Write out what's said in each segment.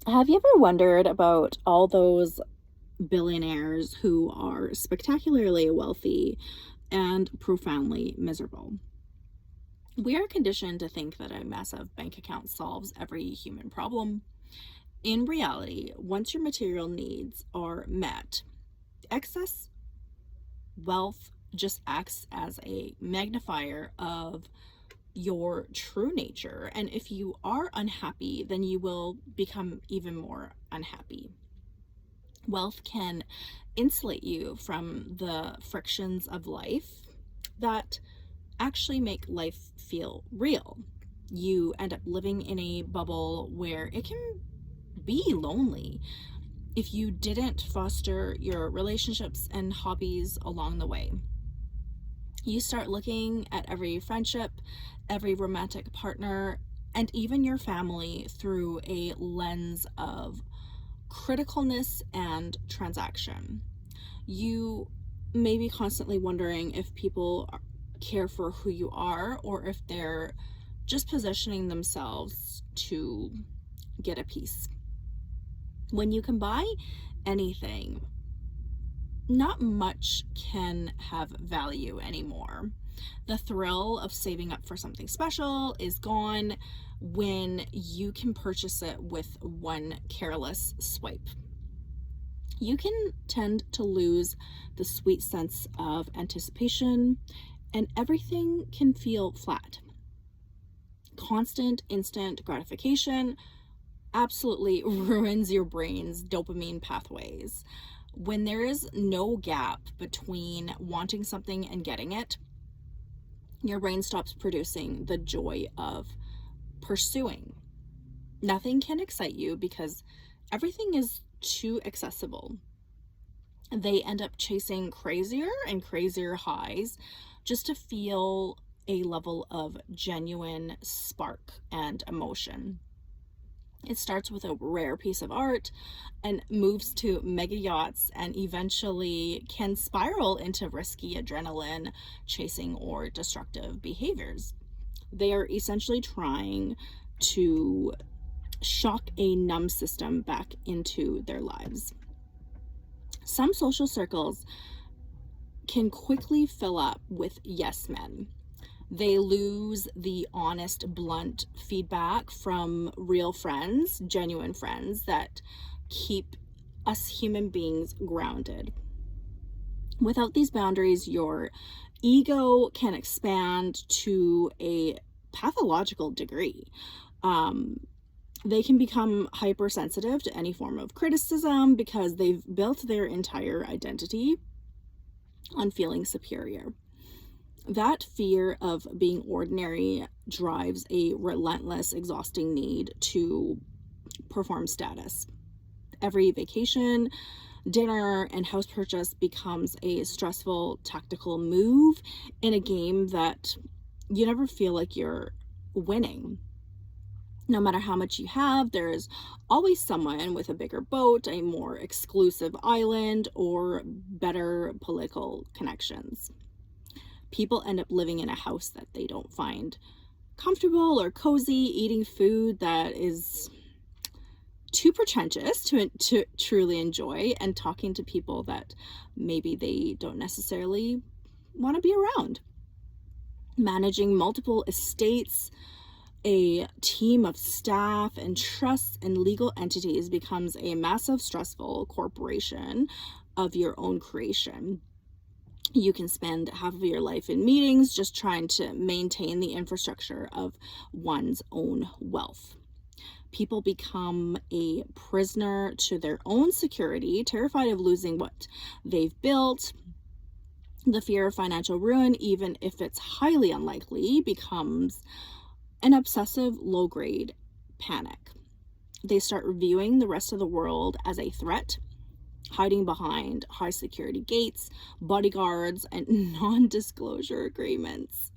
Have you ever wondered about all those billionaires who are spectacularly wealthy and profoundly miserable? We are conditioned to think that a massive bank account solves every human problem. In reality, once your material needs are met, excess wealth just acts as a magnifier of your true nature. And if you are unhappy, then you will become even more unhappy. Wealth can insulate you from the frictions of life that actually make life feel real. You end up living in a bubble where it can be lonely if you didn't foster your relationships and hobbies along the way. You start looking at every friendship, every romantic partner, and even your family through a lens of criticalness and transaction. You may be constantly wondering if people care for who you are or if they're just positioning themselves to get a piece. When you can buy anything, not much can have value anymore. The thrill of saving up for something special is gone when you can purchase it with one careless swipe. You can tend to lose the sweet sense of anticipation, and everything can feel flat. Constant, instant gratification absolutely ruins your brain's dopamine pathways. When there is no gap between wanting something and getting it, your brain stops producing the joy of pursuing. Nothing can excite you because everything is too accessible. They end up chasing crazier and crazier highs just to feel a level of genuine spark and emotion. It starts with a rare piece of art and moves to mega yachts and eventually can spiral into risky adrenaline chasing or destructive behaviors. They are essentially trying to shock a numb system back into their lives. Some social circles can quickly fill up with yes men. They lose the honest, blunt feedback from real friends, genuine friends that keep us human beings grounded. Without these boundaries, your ego can expand to a pathological degree. They can become hypersensitive to any form of criticism because they've built their entire identity on feeling superior. That fear of being ordinary drives a relentless, exhausting need to perform status. Every vacation, dinner, and house purchase becomes a stressful tactical move in a game that you never feel like you're winning. No matter how much you have, there's always someone with a bigger boat, a more exclusive island, or better political connections. People end up living in a house that they don't find comfortable or cozy, eating food that is too pretentious to truly enjoy, and talking to people that maybe they don't necessarily want to be around. Managing multiple estates, a team of staff, and trusts and legal entities becomes a massive, stressful corporation of your own creation. You can spend half of your life in meetings just trying to maintain the infrastructure of one's own wealth. People become a prisoner to their own security, terrified of losing what they've built. The fear of financial ruin, even if it's highly unlikely, becomes an obsessive low-grade panic. They start viewing the rest of the world as a threat, hiding behind high security gates, bodyguards, and non-disclosure agreements.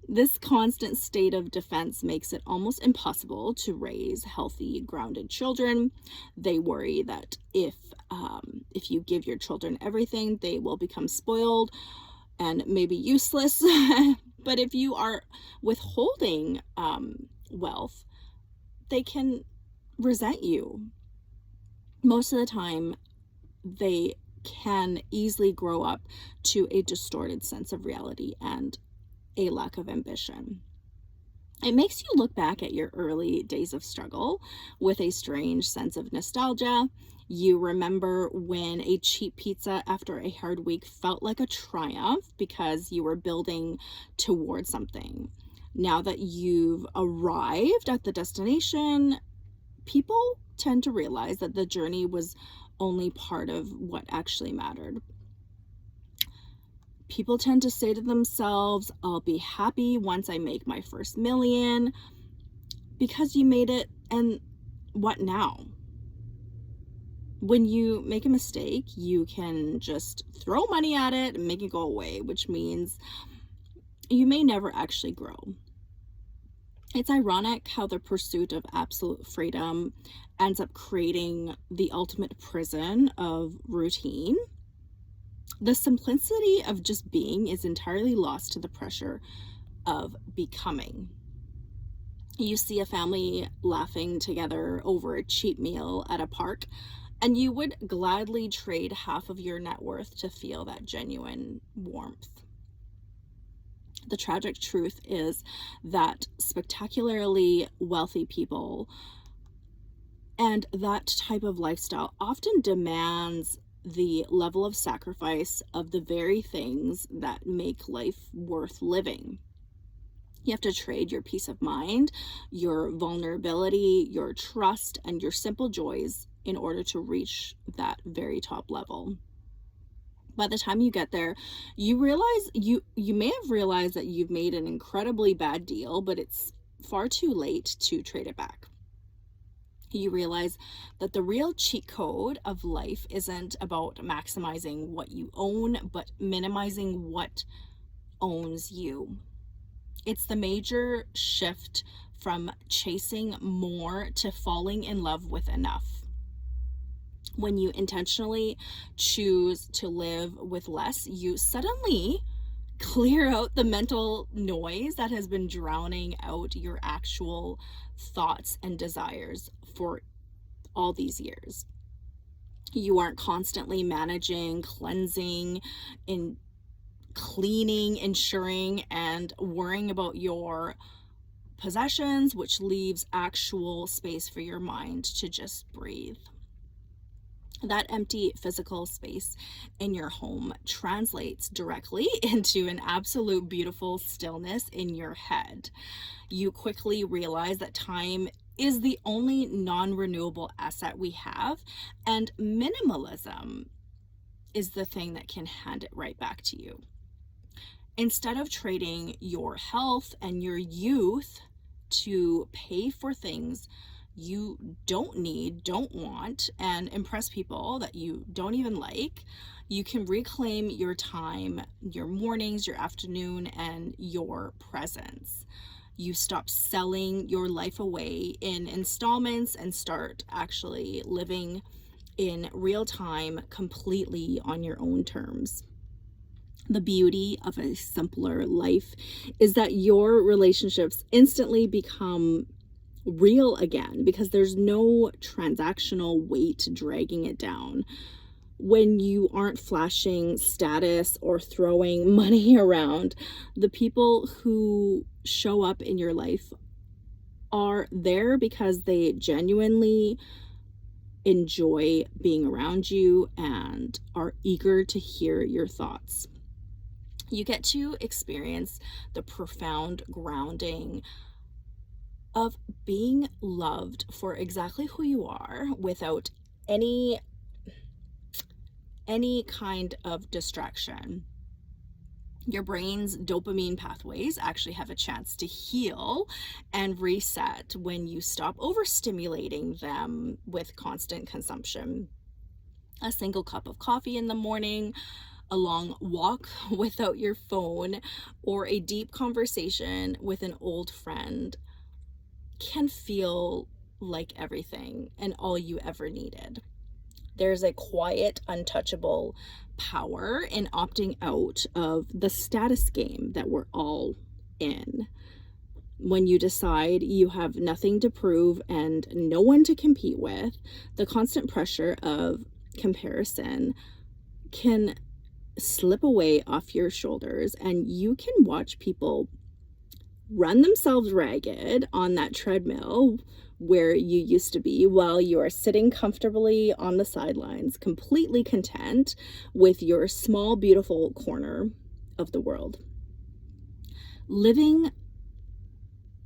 This constant state of defense makes it almost impossible to raise healthy, grounded children. They worry that if you give your children everything, they will become spoiled and maybe useless. But if you are withholding wealth, they can resent you. Most of the time, they can easily grow up to a distorted sense of reality and a lack of ambition. It makes you look back at your early days of struggle with a strange sense of nostalgia. You remember when a cheap pizza after a hard week felt like a triumph because you were building towards something. Now that you've arrived at the destination, people tend to realize that the journey was only part of what actually mattered. People tend to say to themselves, I'll be happy once I make my first million, because you made it, and what now? When you make a mistake, you can just throw money at it and make it go away, which means you may never actually grow. It's ironic how the pursuit of absolute freedom ends up creating the ultimate prison of routine. The simplicity of just being is entirely lost to the pressure of becoming. You see a family laughing together over a cheap meal at a park, and you would gladly trade half of your net worth to feel that genuine warmth. The tragic truth is that spectacularly wealthy people and that type of lifestyle often demands the level of sacrifice of the very things that make life worth living. You have to trade your peace of mind, your vulnerability, your trust, and your simple joys in order to reach that very top level. By the time you get there, you realize you may have realized that you've made an incredibly bad deal, but it's far too late to trade it back. You realize that the real cheat code of life isn't about maximizing what you own, but minimizing what owns you. It's the major shift from chasing more to falling in love with enough. When you intentionally choose to live with less, you suddenly clear out the mental noise that has been drowning out your actual thoughts and desires for all these years. You aren't constantly managing, cleansing, and cleaning, ensuring, and worrying about your possessions, which leaves actual space for your mind to just breathe. That empty physical space in your home translates directly into an absolute beautiful stillness in your head. You quickly realize that time is the only non-renewable asset we have, and minimalism is the thing that can hand it right back to you. Instead of trading your health and your youth to pay for things you don't need, don't want, and impress people that you don't even like, you can reclaim your time, your mornings, your afternoon, and your presence. You stop selling your life away in installments and start actually living in real time, completely on your own terms. The beauty of a simpler life is that your relationships instantly become real again because there's no transactional weight dragging it down. When you aren't flashing status or throwing money around, the people who show up in your life are there because they genuinely enjoy being around you and are eager to hear your thoughts. You get to experience the profound grounding of being loved for exactly who you are without any kind of distraction. Your brain's dopamine pathways actually have a chance to heal and reset when you stop overstimulating them with constant consumption. A single cup of coffee in the morning, a long walk without your phone, or a deep conversation with an old friend can feel like everything and all you ever needed. There's a quiet, untouchable power in opting out of the status game that we're all in. When you decide you have nothing to prove and no one to compete with, the constant pressure of comparison can slip away off your shoulders, and you can watch people run themselves ragged on that treadmill where you used to be, while you are sitting comfortably on the sidelines, completely content with your small, beautiful corner of the world. Living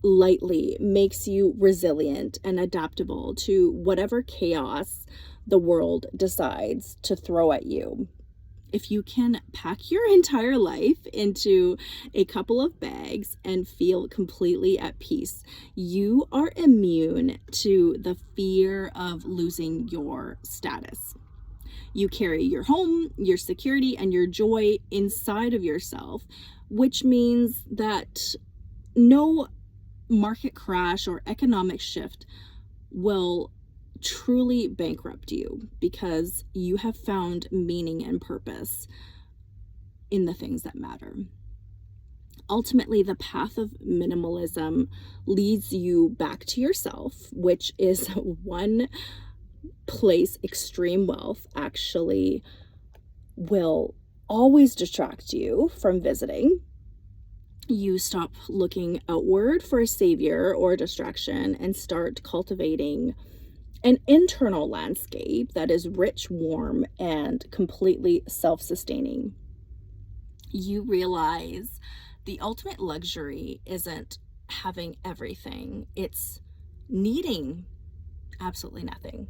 lightly makes you resilient and adaptable to whatever chaos the world decides to throw at you. If you can pack your entire life into a couple of bags and feel completely at peace, you are immune to the fear of losing your status. You carry your home, your security, and your joy inside of yourself, which means that no market crash or economic shift will truly bankrupt you, because you have found meaning and purpose in the things that matter. Ultimately, the path of minimalism leads you back to yourself, which is one place extreme wealth actually will always distract you from visiting. You stop looking outward for a savior or a distraction and start cultivating an internal landscape that is rich, warm, and completely self-sustaining. You realize the ultimate luxury isn't having everything, it's needing absolutely nothing.